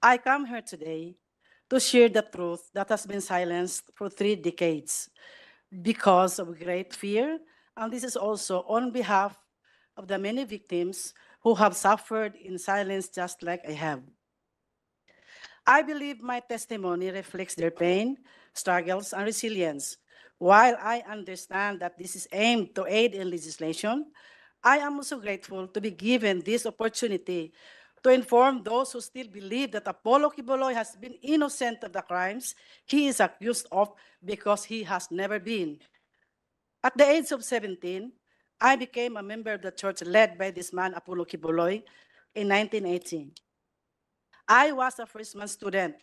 I come here today to share the truth that has been silenced for 3 decades because of great fear, and this is also on behalf of the many victims who have suffered in silence just like I have. I believe my testimony reflects their pain, struggles, and resilience. While I understand that this is aimed to aid in legislation, I am also grateful to be given this opportunity to inform those who still believe that Apollo Quiboloy has been innocent of the crimes he is accused of because he has never been. At the age of 17, I became a member of the church led by this man, Apollo Quiboloy, in 1918. I was a freshman student.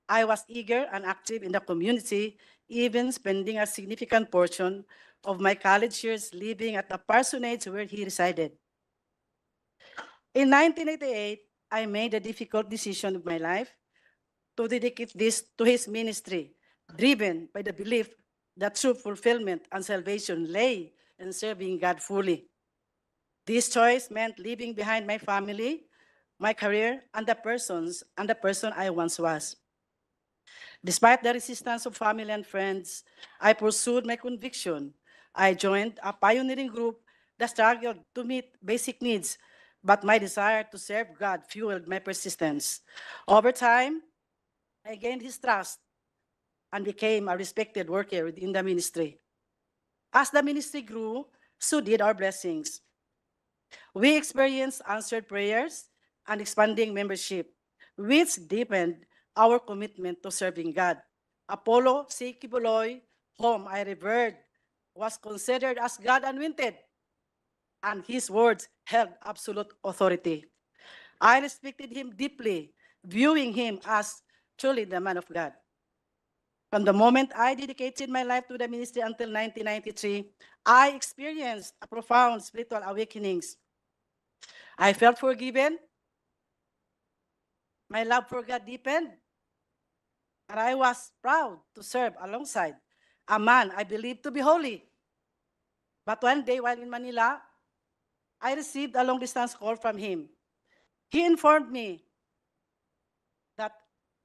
I was eager and active in the community, even spending a significant portion of my college years living at the parsonage where he resided. In 1988, I made a difficult decision of my life to dedicate this to his ministry, driven by the belief that true fulfillment and salvation lay in serving God fully. This choice meant leaving behind my family, my career, and the person I once was. Despite the resistance of family and friends, I pursued my conviction. I joined a pioneering group that struggled to meet basic needs, but my desire to serve God fueled my persistence. Over time, I gained his trust and became a respected worker within the ministry. As the ministry grew, so did our blessings. We experienced answered prayers and expanding membership, which deepened our commitment to serving God. Apollo C. Quiboloy, whom I revered, was considered as God anointed, and his words held absolute authority. I respected him deeply, viewing him as truly the man of God. From the moment I dedicated my life to the ministry until 1993, I experienced a profound spiritual awakenings. I felt forgiven, my love for God deepened, and I was proud to serve alongside a man I believed to be holy. But one day while in Manila, I received a long-distance call from him. He informed me that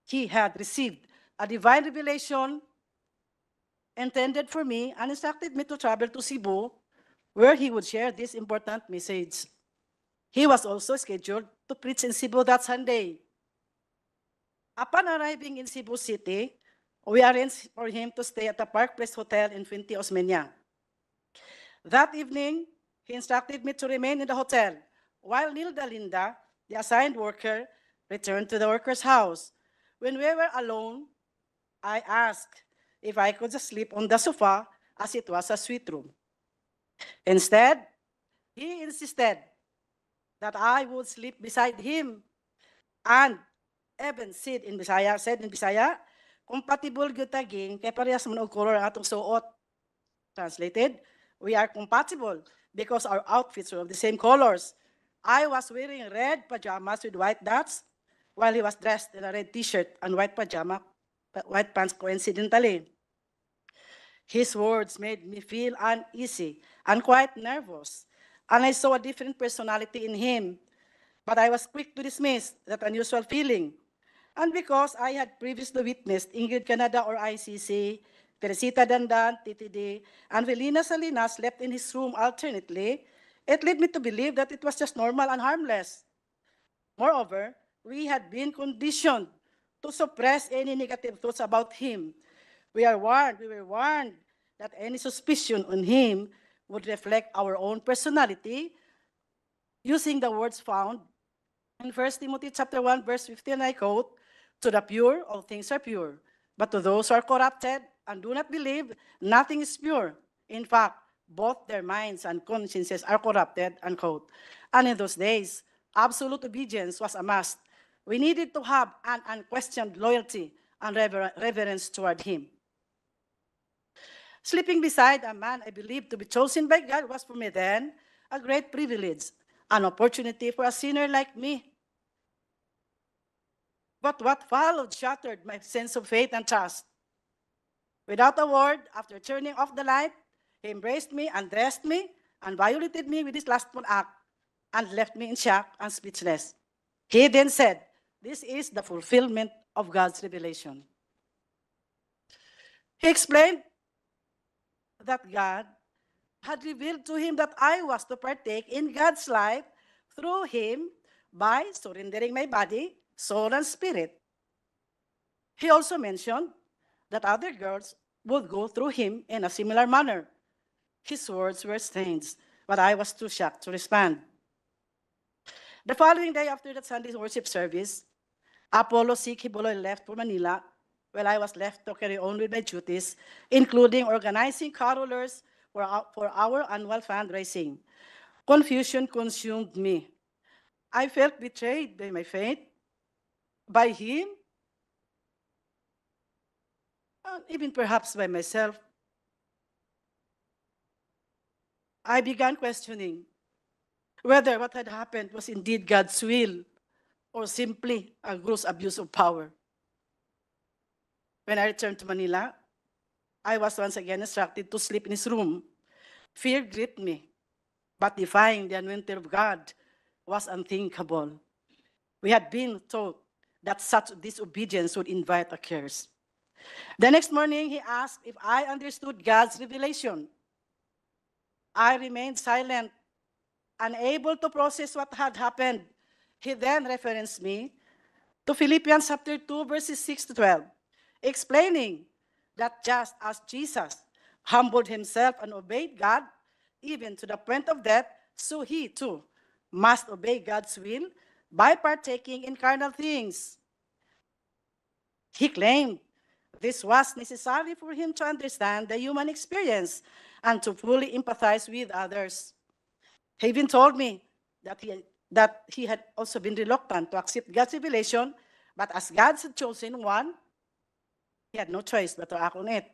he had received a divine revelation intended for me and instructed me to travel to Cebu, where he would share this important message. He was also scheduled to preach in Cebu that Sunday. Upon arriving in Cebu City, we arranged for him to stay at the Park Place Hotel in Fuente Osmeña. That evening, he instructed me to remain in the hotel, while Nilda Linda, the assigned worker, returned to the worker's house. When we were alone, I asked if I could just sleep on the sofa as it was a suite room. Instead, he insisted that I would sleep beside him and even said in Bisaya, compatible gyud taging kay parehas man og color ang atong suot. Translated, we are compatible because our outfits were of the same colors. I was wearing red pajamas with white dots, while he was dressed in a red t-shirt and white white pants coincidentally. His words made me feel uneasy and quite nervous, and I saw a different personality in him. But I was quick to dismiss that unusual feeling. And because I had previously witnessed Ingrid Canada or ICC, Teresita Dandan, TTD, and Velina Salinas slept in his room alternately, it led me to believe that it was just normal and harmless. Moreover, we had been conditioned to suppress any negative thoughts about him. We were warned that any suspicion on him would reflect our own personality, using the words found in 1 Timothy chapter 1, verse 15, I quote, "To the pure, all things are pure. But to those who are corrupted and do not believe, nothing is pure. In fact, both their minds and consciences are corrupted," unquote. And in those days, absolute obedience was a must. We needed to have an unquestioned loyalty and reverence toward him. Sleeping beside a man I believed to be chosen by God was for me then a great privilege, an opportunity for a sinner like me. But what followed shattered my sense of faith and trust. Without a word, after turning off the light, he embraced me, undressed me, and violated me with his lustful act, and left me in shock and speechless. He then said, This is the fulfillment of God's revelation. He explained that God had revealed to him that I was to partake in God's life through him by surrendering my body, soul, and spirit. He also mentioned that other girls would go through him in a similar manner. His words were strange, but I was too shocked to respond. The following day after that Sunday worship service, Apollo Quiboloy left for Manila, while I was left to carry on with my duties, including organizing carolers for our annual fundraising. Confusion consumed me. I felt betrayed by my faith, by him, and even perhaps by myself. I began questioning whether what had happened was indeed God's will or simply a gross abuse of power. When I returned to Manila, I was once again instructed to sleep in his room. Fear gripped me, but defying the anointing of God was unthinkable. We had been taught that such disobedience would invite a curse. The next morning, he asked if I understood God's revelation. I remained silent, unable to process what had happened. He then referenced me to Philippians chapter 2, verses 6 to 12, explaining that just as Jesus humbled himself and obeyed God, even to the point of death, so he too must obey God's will by partaking in carnal things. He claimed this was necessary for him to understand the human experience and to fully empathize with others. He even told me that he had also been reluctant to accept God's revelation, but as God had chosen one, he had no choice but to act on it.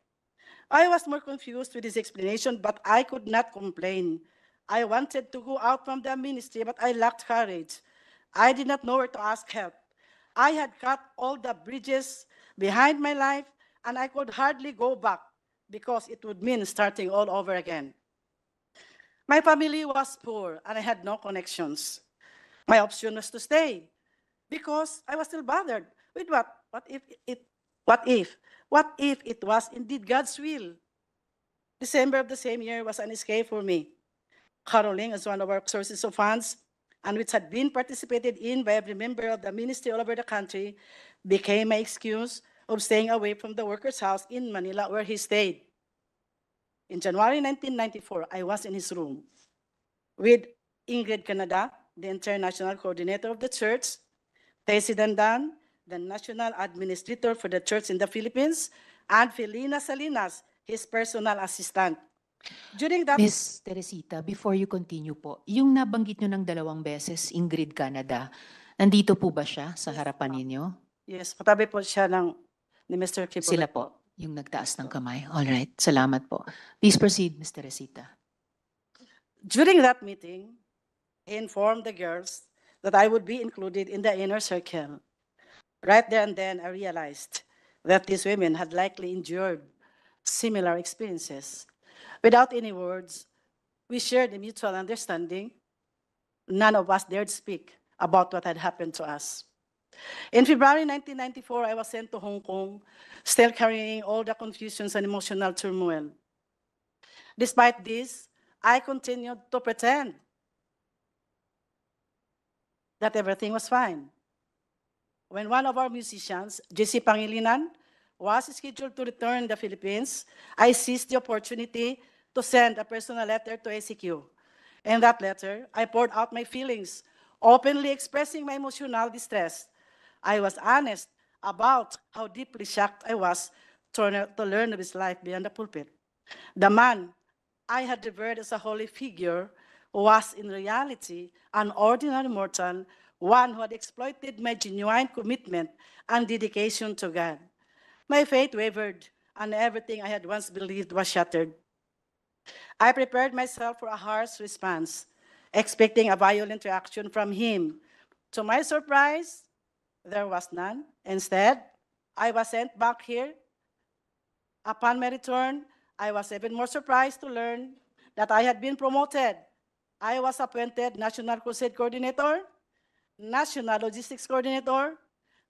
I was more confused with his explanation, but I could not complain. I wanted to go out from the ministry, but I lacked courage. I did not know where to ask help. I had cut all the bridges behind my life, and I could hardly go back because it would mean starting all over again. My family was poor, and I had no connections. My option was to stay because I was still bothered with what if it was indeed God's will? December of the same year was an escape for me. Caroling is one of our sources of funds, and which had been participated in by every member of the ministry all over the country, became my excuse of staying away from the worker's house in Manila where he stayed. In January 1994, I was in his room with Ingrid Canada, the international coordinator of the church, Teresita Valdehueza, the national administrator for the church in the Philippines, and Felina Salinas, his personal assistant. During that, Miss Teresita, before you continue po, yung nabanggit nyo ng 2 beses, Ingrid Canada, nandito po ba siya sa harapan ninyo? yes, katabi po siya ni Mr. Quiboloy. Sila po, yung nagtaas ng kamay. All right, salamat po. Please proceed, Miss Teresita. During that meeting, he informed the girls that I would be included in the inner circle. Right there and then, I realized that these women had likely endured similar experiences. Without any words, we shared a mutual understanding. None of us dared speak about what had happened to us. In February 1994, I was sent to Hong Kong, still carrying all the confusions and emotional turmoil. Despite this, I continued to pretend that everything was fine. When one of our musicians, JC Pangilinan, was scheduled to return to the Philippines, I seized the opportunity to send a personal letter to ACQ. In that letter, I poured out my feelings, openly expressing my emotional distress. I was honest about how deeply shocked I was to learn of his life beyond the pulpit. The man I had revered as a holy figure was in reality an ordinary mortal, one who had exploited my genuine commitment and dedication to God. My faith wavered, and everything I had once believed was shattered. I prepared myself for a harsh response, expecting a violent reaction from him. To my surprise, there was none. Instead, I was sent back here. Upon my return, I was even more surprised to learn that I had been promoted. I was appointed National Crusade Coordinator, National Logistics Coordinator,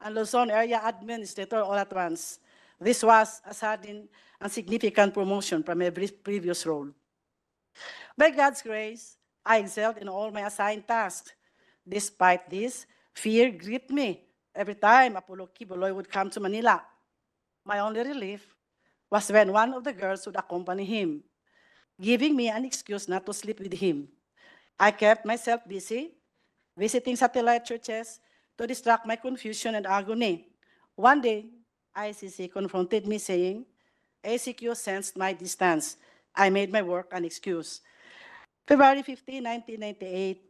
and Luzon area administrator all at once. This was a sudden and significant promotion from my previous role. By God's grace, I excelled in all my assigned tasks. Despite this, fear gripped me every time Apollo Quiboloy would come to Manila. My only relief was when one of the girls would accompany him, giving me an excuse not to sleep with him. I kept myself busy, visiting satellite churches to distract my confusion and agony. One day, ICC confronted me saying, ACQ sensed my distance. I made my work an excuse. February 15, 1998,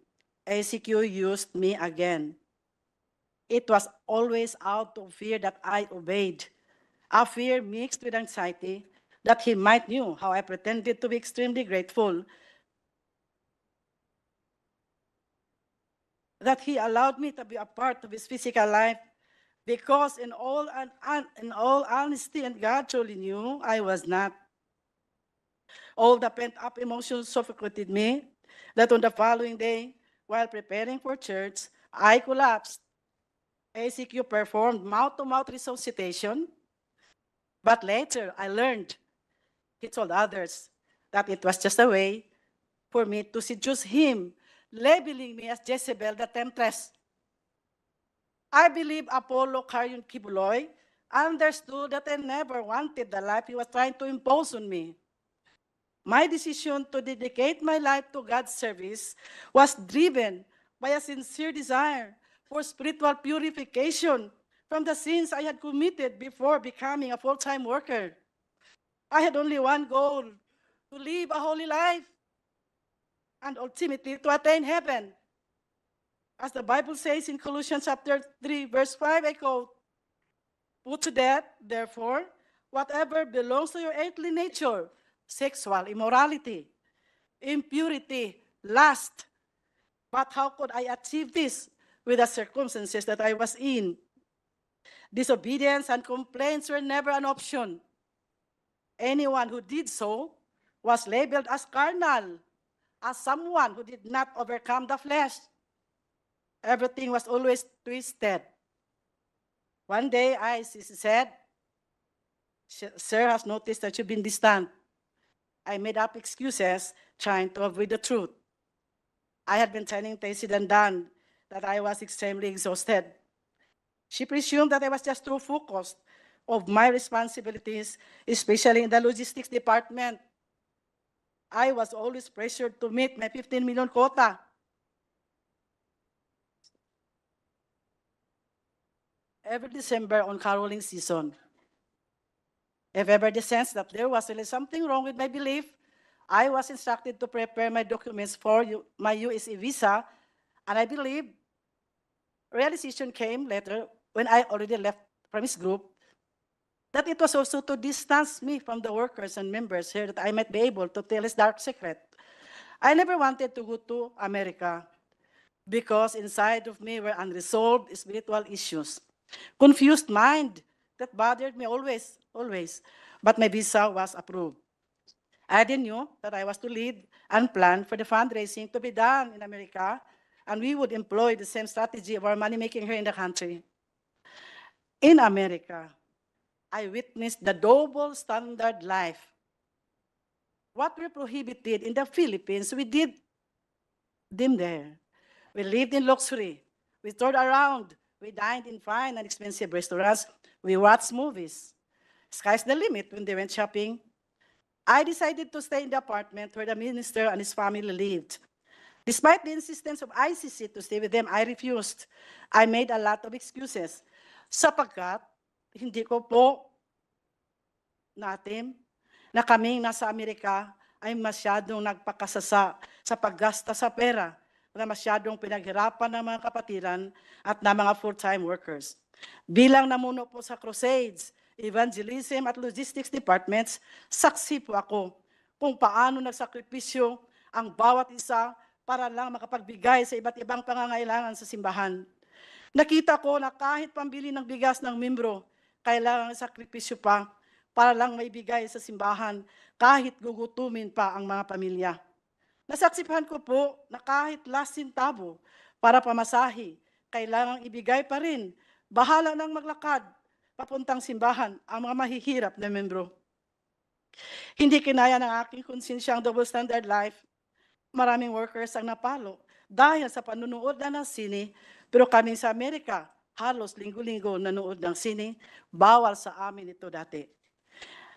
ACQ used me again. It was always out of fear that I obeyed, a fear mixed with anxiety that he might knew how I pretended to be extremely grateful that he allowed me to be a part of his physical life, because in all honesty, and God truly knew I was not. All the pent-up emotions suffocated me that on the following day, while preparing for church, I collapsed. ACQ performed mouth-to-mouth resuscitation, but later I learned he told others that it was just a way for me to seduce him, labeling me as Jezebel the temptress. I believe Apollo Quiboloy understood that I never wanted the life he was trying to impose on me. My decision to dedicate my life to God's service was driven by a sincere desire for spiritual purification from the sins I had committed before becoming a full-time worker. I had only one goal: to live a holy life and ultimately to attain heaven. As the Bible says in Colossians chapter 3, verse 5, I quote, "Put to death, therefore, whatever belongs to your earthly nature: sexual immorality, impurity, lust." But how could I achieve this with the circumstances that I was in? Disobedience and complaints were never an option. Anyone who did so was labeled as carnal, as someone who did not overcome the flesh. Everything was always twisted. One day, I said, "Sir has noticed that you've been distant." I made up excuses, trying to avoid the truth. I had been telling Teresita that I was extremely exhausted. She presumed that I was just too focused of my responsibilities, especially in the logistics department. I was always pressured to meet my 15 million quota. Every December on caroling season, if ever the sense that there was really something wrong with my belief, I was instructed to prepare my documents for my USA visa, and I believe realization came later when I already left from his group, that it was also to distance me from the workers and members here, that I might be able to tell his dark secret. I never wanted to go to America because inside of me were unresolved spiritual issues, confused mind that bothered me always. But my visa was approved. I didn't know that I was to lead and plan for the fundraising to be done in America, and we would employ the same strategy of our money making here in the country. In America, I witnessed the double standard life. What we prohibited in the Philippines, we did them there. We lived in luxury. We toured around. We dined in fine and expensive restaurants. We watched movies. Sky's the limit when they went shopping. I decided to stay in the apartment where the minister and his family lived. Despite the insistence of ICC to stay with them, I refused. I made a lot of excuses. Sapagkat, hindi ko po natin na kaming nasa Amerika ay masyadong nagpakasasa sa paggasta sa pera, na masyadong pinaghirapan ng mga kapatiran at ng mga full-time workers. Bilang namuno po sa crusades, evangelism at logistics departments, saksi po ako kung paano nagsakripisyo ang bawat isa para lang makapagbigay sa iba't ibang pangangailangan sa simbahan. Nakita ko na kahit pambili ng bigas ng miyembro, kailangan sakripisyo pa para lang maibigay sa simbahan, kahit gugutumin pa ang mga pamilya. Nasaksihan ko po na kahit last centavo para pamasahe, kailangang ibigay pa rin bahala nang maglakad papuntang simbahan ang mga mahihirap na membro. Hindi kinaya ng aking konsensya ang double standard life. Maraming workers ang napalo dahil sa panunood na ng sine, pero kami sa Amerika, halos linggo-linggo nanood ng sine, bawal sa amin ito dati.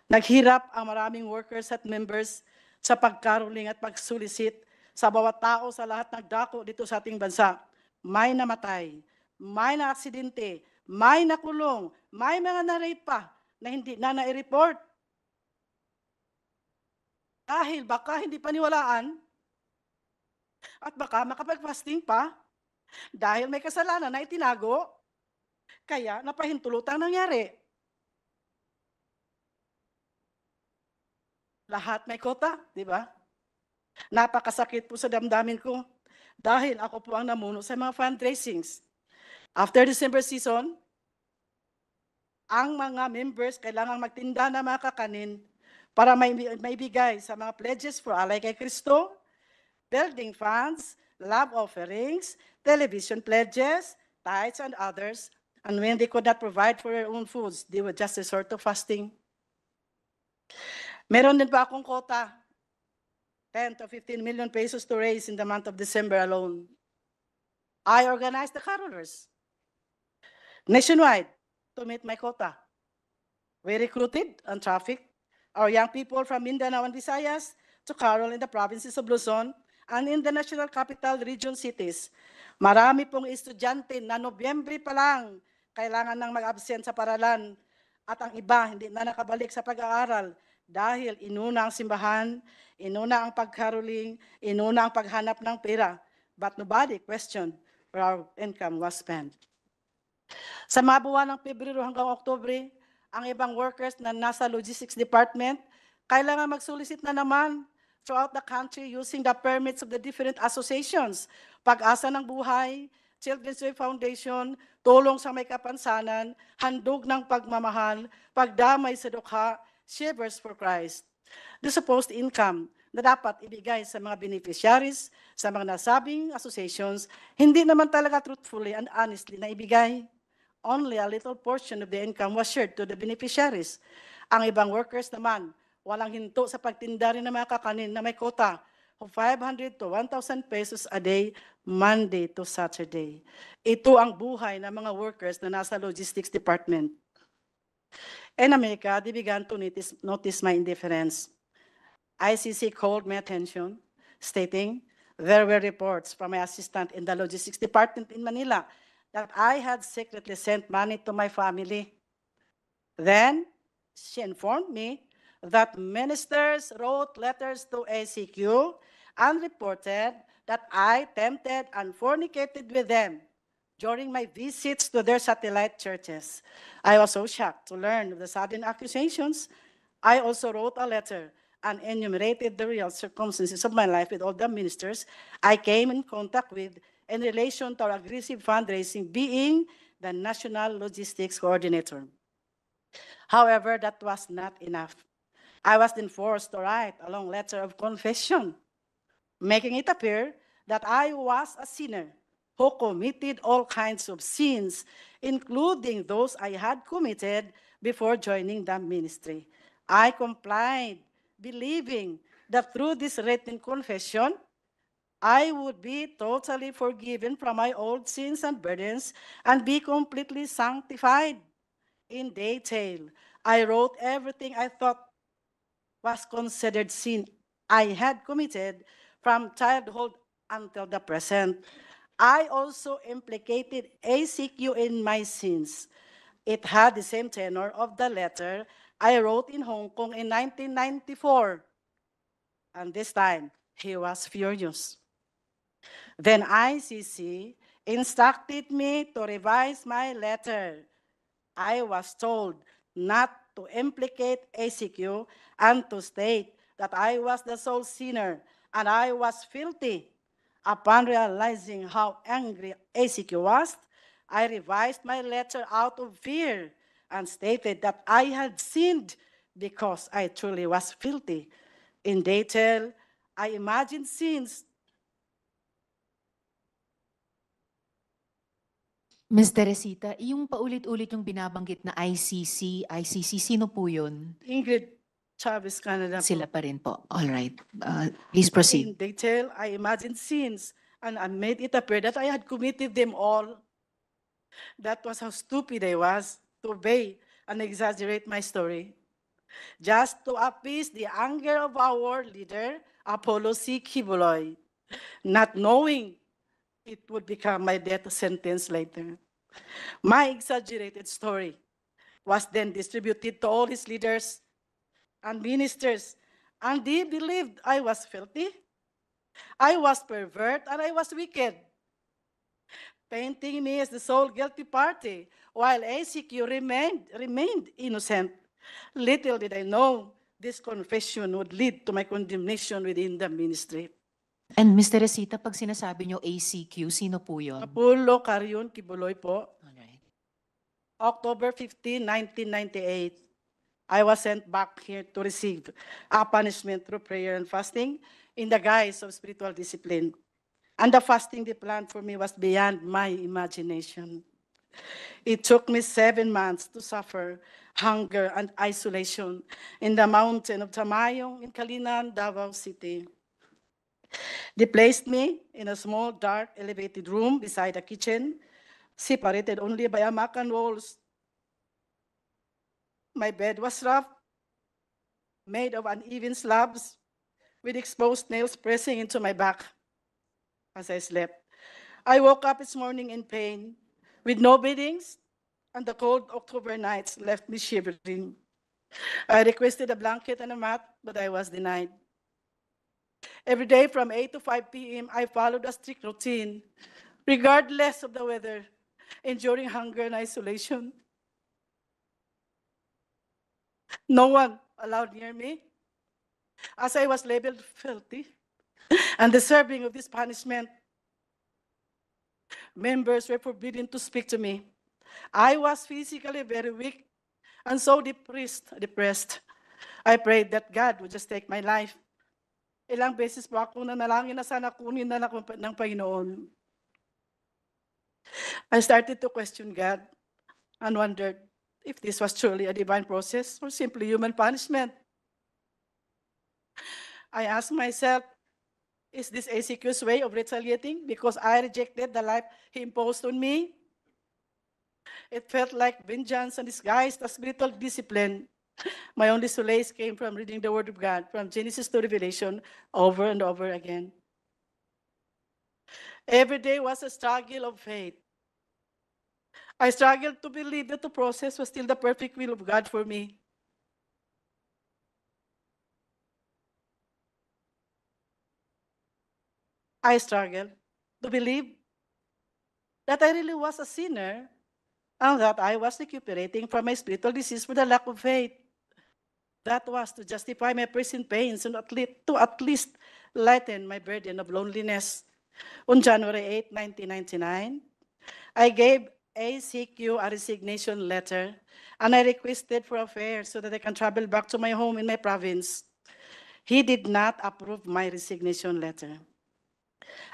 Naghirap ang maraming workers at members sa pagkaruling at pagsulisit sa bawat tao sa lahat ng dako dito sa ating bansa. May namatay, may na-aksidente, may nakulong, may mga na-rape pa na hindi na na-report. Dahil baka hindi paniwalaan at baka makapag-fasting pa dahil may kasalanan na itinago, kaya napahintulutang nangyari. Lahat may kota, di ba? Napakasakit po sa damdamin ko dahil ako po ang namuno sa mga fundraisings. After December season, ang mga members kailangang magtinda ng mga kakanin para maibigay sa mga pledges for Alay kay Kristo, building funds, love offerings, television pledges, tithes, and others. And when they could not provide for their own foods, they would just resort to fasting. Meron din pa akong quota, 10 to 15 million pesos to raise in the month of December alone. I organized the carolers nationwide to meet my quota. We recruited and trafficked our young people from Mindanao and Visayas to carol in the provinces of Luzon and in the national capital region cities. Marami pong estudyante na Nobyembre pa lang kailangan nang mag-absent sa paralan at ang iba hindi na nakabalik sa pag-aaral dahil inuna ang simbahan, inuna ang pagkaroling, inuna ang paghanap ng pera. But nobody questioned where our income was spent. Sa mga buwan ng Pebrero hanggang Oktubre, ang ibang workers na nasa logistics department, kailangan mag-solicit na naman throughout the country using the permits of the different associations. Pag-asa ng buhay, Children's Day Foundation, tulong sa may kapansanan, handog ng pagmamahal, pagdamay sa dukha, Shivers for Christ. The supposed income na dapat ibigay sa mga beneficiaries, sa mga nasabing associations, hindi naman talaga truthfully and honestly na ibigay. Only a little portion of the income was shared to the beneficiaries. Ang ibang workers naman, walang hinto sa pagtinda rin ng mga kakanin na may quota of 500 to 1,000 pesos a day, Monday to Saturday. Ito ang buhay ng mga workers na nasa logistics department. In America, they began to notice my indifference. ICC called my attention, stating there were reports from my assistant in the logistics department in Manila that I had secretly sent money to my family. Then, she informed me that ministers wrote letters to ACQ and reported that I tempted and fornicated with them during my visits to their satellite churches. I was so shocked to learn of the sudden accusations. I also wrote a letter and enumerated the real circumstances of my life with all the ministers I came in contact with in relation to our aggressive fundraising, being the National Logistics Coordinator. However, that was not enough. I was then forced to write a long letter of confession, making it appear that I was a sinner who committed all kinds of sins, including those I had committed before joining the ministry. I complied, believing that through this written confession, I would be totally forgiven from my old sins and burdens and be completely sanctified. In detail, I wrote everything I thought was considered sin I had committed from childhood until the present. I also implicated ACQ in my sins. It had the same tenor of the letter I wrote in Hong Kong in 1994. And this time, he was furious. Then ICC instructed me to revise my letter. I was told not to implicate ACQ and to state that I was the sole sinner and I was filthy. Upon realizing how angry ACQ was, I revised my letter out of fear and stated that I had sinned because I truly was filthy. In detail, I imagined sins Ms. Teresita, yung paulit-ulit yung binabanggit na ICC, sino po yun? Ingrid Chavez, Canada po. Sila pa rin po. All right. Please proceed. In detail, I imagined scenes and I made it appear that I had committed them all. That was how stupid I was to obey and exaggerate my story. Just to appease the anger of our leader, Apollo Quiboloy, not knowing it would become my death sentence later. My exaggerated story was then distributed to all his leaders and ministers, and they believed I was filthy, I was pervert, and I was wicked, painting me as the sole guilty party, while ACQ remained innocent. Little did I know this confession would lead to my condemnation within the ministry. And Ms. Teresita, pag sinasabi nyo ACQ, sino po yun? Apollo Quiboloy po, All right. October 15, 1998. I was sent back here to receive a punishment through prayer and fasting in the guise of spiritual discipline. And the fasting they planned for me was beyond my imagination. It took me 7 months to suffer hunger and isolation in the mountain of Tamayong in Kalinan, Davao City. They placed me in a small, dark, elevated room beside a kitchen, separated only by a mat and walls. My bed was rough, made of uneven slabs, with exposed nails pressing into my back as I slept. I woke up this morning in pain, with no beddings, and the cold October nights left me shivering. I requested a blanket and a mat, but I was denied. Every day from 8 to 5 p.m., I followed a strict routine, regardless of the weather, enduring hunger and isolation. No one allowed near me, as I was labeled filthy and deserving of this punishment. Members were forbidden to speak to me. I was physically very weak and so depressed. I prayed that God would just take my life. Ilang beses po ako nanalangin na sana kunin na ako ng Panginoon. I started to question God and wondered if this was truly a divine process or simply human punishment. I asked myself, is this ACQ's way of retaliating because I rejected the life he imposed on me? It felt like vengeance and disguised as spiritual discipline. My only solace came from reading the Word of God, from Genesis to Revelation, over and over again. Every day was a struggle of faith. I struggled to believe that the process was still the perfect will of God for me. I struggled to believe that I really was a sinner and that I was recuperating from my spiritual disease for the lack of faith. That was to justify my present pains and to at least lighten my burden of loneliness. On January 8, 1999, I gave ACQ a resignation letter and I requested for a fare so that I can travel back to my home in my province. He did not approve my resignation letter.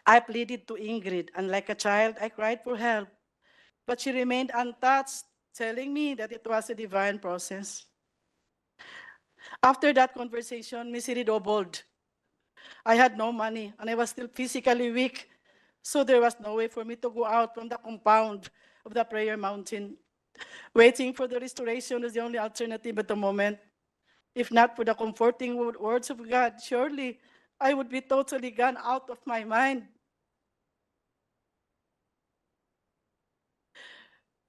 I pleaded to Ingrid, and like a child, I cried for help. But she remained untouched, telling me that it was a divine process. After that conversation, misery doubled. I had no money, and I was still physically weak, so there was no way for me to go out from the compound of the prayer mountain. Waiting for the restoration was the only alternative at the moment. If not for the comforting words of God, surely I would be totally gone out of my mind.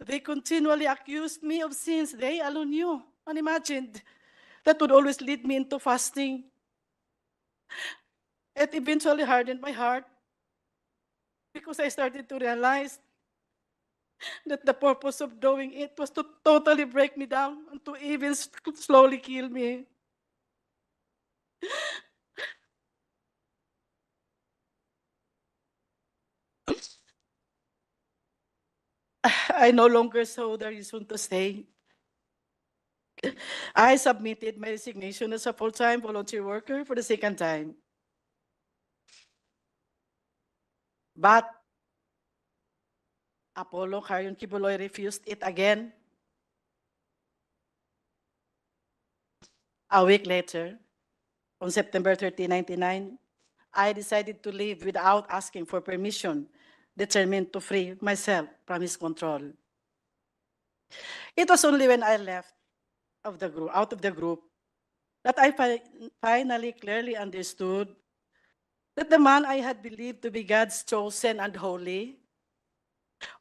They continually accused me of sins they alone knew, unimagined, that would always lead me into fasting. It eventually hardened my heart because I started to realize that the purpose of doing it was to totally break me down and to even slowly kill me. I no longer saw the reason to stay. I submitted my resignation as a full-time volunteer worker for the second time. But Apollo Quiboloy refused it again. A week later, on September 30, 1999, I decided to leave without asking for permission, determined to free myself from his control. It was only when I left out of the group that I finally clearly understood that the man I had believed to be God's chosen and holy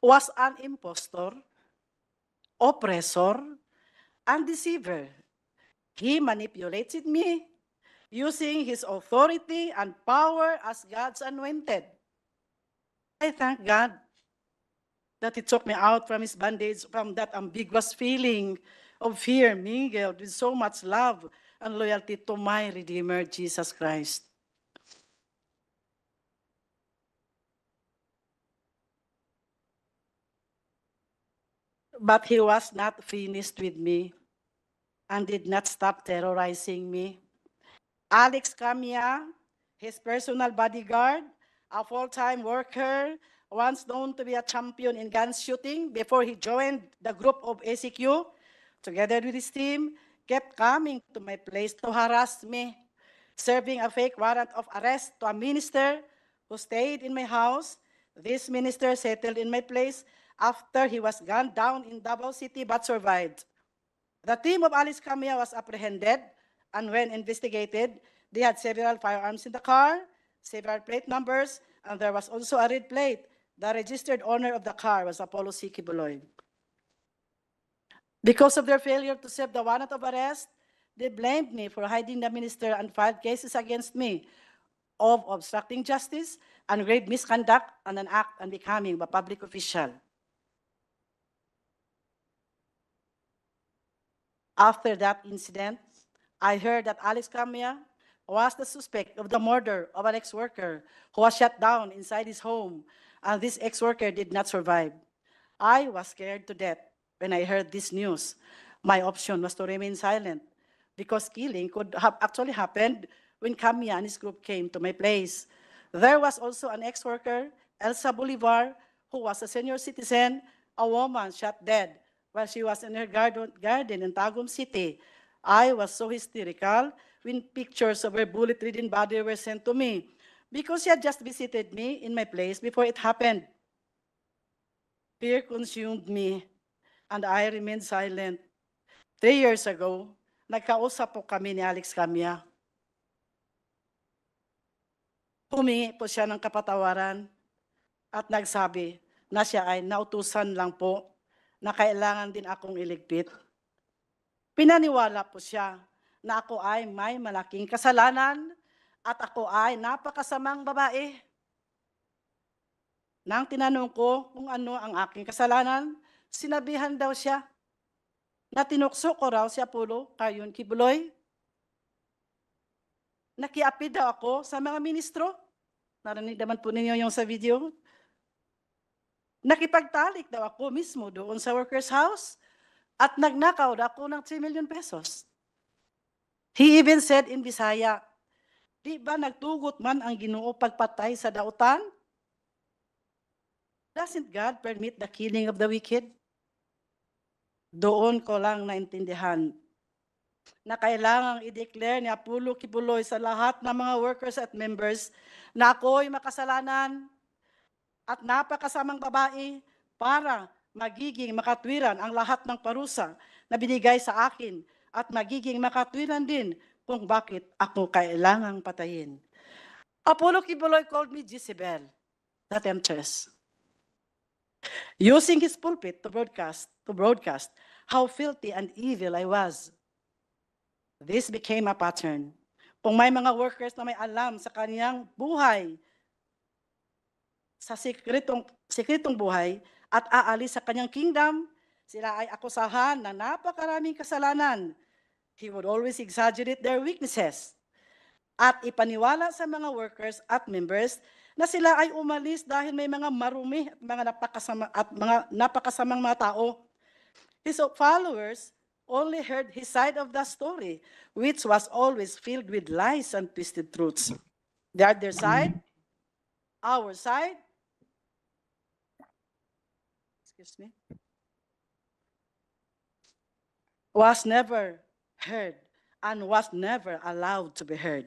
was an impostor, oppressor, and deceiver. He manipulated me using his authority and power as God's anointed. I thank God that He took me out from His bondage, from that ambiguous feeling of fear mingled with so much love and loyalty to my Redeemer, Jesus Christ. But He was not finished with me and did not stop terrorizing me. Alex Camia, his personal bodyguard, a full-time worker, once known to be a champion in gun shooting before he joined the group of ACQ, together with his team, kept coming to my place to harass me, serving a fake warrant of arrest to a minister who stayed in my house. This minister settled in my place after he was gunned down in Davao City but survived. The team of Alice Camia was apprehended, and when investigated, they had several firearms in the car, several plate numbers, and there was also a red plate. The registered owner of the car was Apollo Quiboloy. Because of their failure to serve the warrant of arrest, they blamed me for hiding the minister and filed cases against me of obstructing justice and grave misconduct and an act unbecoming of a public official. After that incident, I heard that Alex Camia was the suspect of the murder of an ex-worker who was shot down inside his home, and this ex-worker did not survive. I was scared to death when I heard this news. My option was to remain silent because killing could have actually happened when Camia and his group came to my place. There was also an ex-worker, Elsa Bolivar, who was a senior citizen, a woman shot dead while she was in her garden in Tagum City. I was so hysterical when pictures of her bullet-ridden body were sent to me because she had just visited me in my place before it happened. Fear consumed me, and I remained silent. 3 years ago, nagkausap po kami ni Alex Camia. Humingi po siya ng kapatawaran at nagsabi na siya ay nautusan lang po na kailangan din akong iligpit. Pinaniwala po siya na ako ay may malaking kasalanan at ako ay napakasamang babae. Nang tinanong ko kung ano ang aking kasalanan, sinabihan daw siya na tinukso ko raw si Apollo Quiboloy. Nakiapid daw ako sa mga ministro. Narinig naman po ninyo yung sa video. Nakipagtalik daw ako mismo doon sa workers' house at nagnakaw daw ako ng 3 million pesos. He even said in Bisaya, di ba nagtugot man ang Ginoo pagpatay sa dautan? Doesn't God permit the killing of the wicked? Doon ko lang naintindihan na kailangang i-declare ni Apollo Quiboloy sa lahat ng mga workers at members na ako'y makasalanan at napakasamang babae para magiging makatwiran ang lahat ng parusa na binigay sa akin at magiging makatwiran din kung bakit ako kailangang patayin. Apollo Quiboloy called me Jezebel, the temptress, using his pulpit to broadcast how filthy and evil I was. This became a pattern. Kung may mga workers na may alam sa kanyang buhay, sa sikretong buhay at aalis sa kanyang kingdom, sila ay akusahan ng napakaraming kasalanan. He would always exaggerate their weaknesses at ipaniwala sa mga workers at members na sila ay umalis dahil may mga marumi at mga napakasamang mga tao. His followers only heard his side of the story, which was always filled with lies and twisted truths. The other side, our side, excuse me, was never heard and was never allowed to be heard.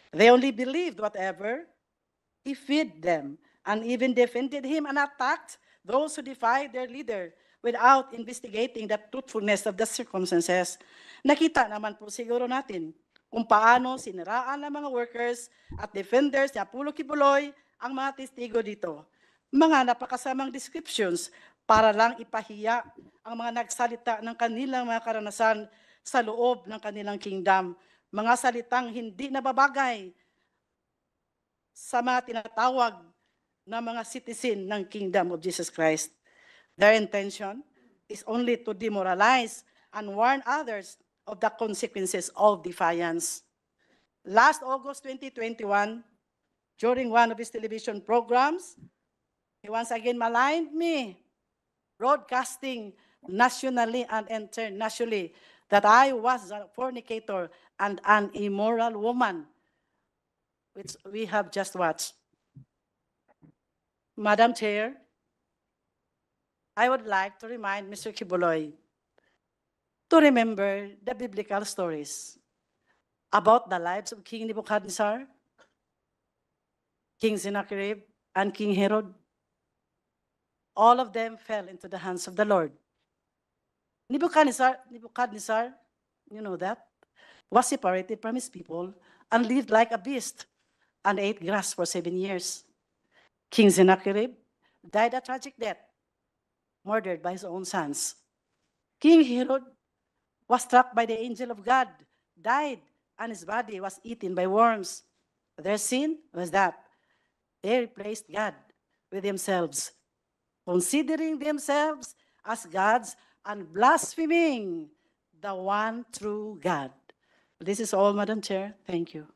They only believed whatever he fed them and even defended him and attacked those who defied their leader without investigating the truthfulness of the circumstances. Nakita naman po siguro natin kung paano siniraan ng mga workers at defenders ni Apollo Quiboloy ang mga testigo dito. Mga napakasamang descriptions para lang ipahiya ang mga nagsalita ng kanilang mga karanasan sa loob ng kanilang kingdom. Mga salitang hindi nababagay sa mga tinatawag na mga citizen ng kingdom of Jesus Christ. Their intention is only to demoralize and warn others of the consequences of defiance. Last August 2021, during one of his television programs, he once again maligned me, broadcasting nationally and internationally that I was a fornicator and an immoral woman, which we have just watched. Madam Chair, I would like to remind Mr. Quiboloy to remember the biblical stories about the lives of King Nebuchadnezzar, King Sennacherib, and King Herod. All of them fell into the hands of the Lord. Nebuchadnezzar, you know that, was separated from his people and lived like a beast and ate grass for 7 years. King Sennacherib died a tragic death, murdered by his own sons. King Herod was struck by the angel of God, died, and his body was eaten by worms. Their sin was that they replaced God with themselves, considering themselves as gods and blaspheming the one true God. This is all, Madam Chair. Thank you.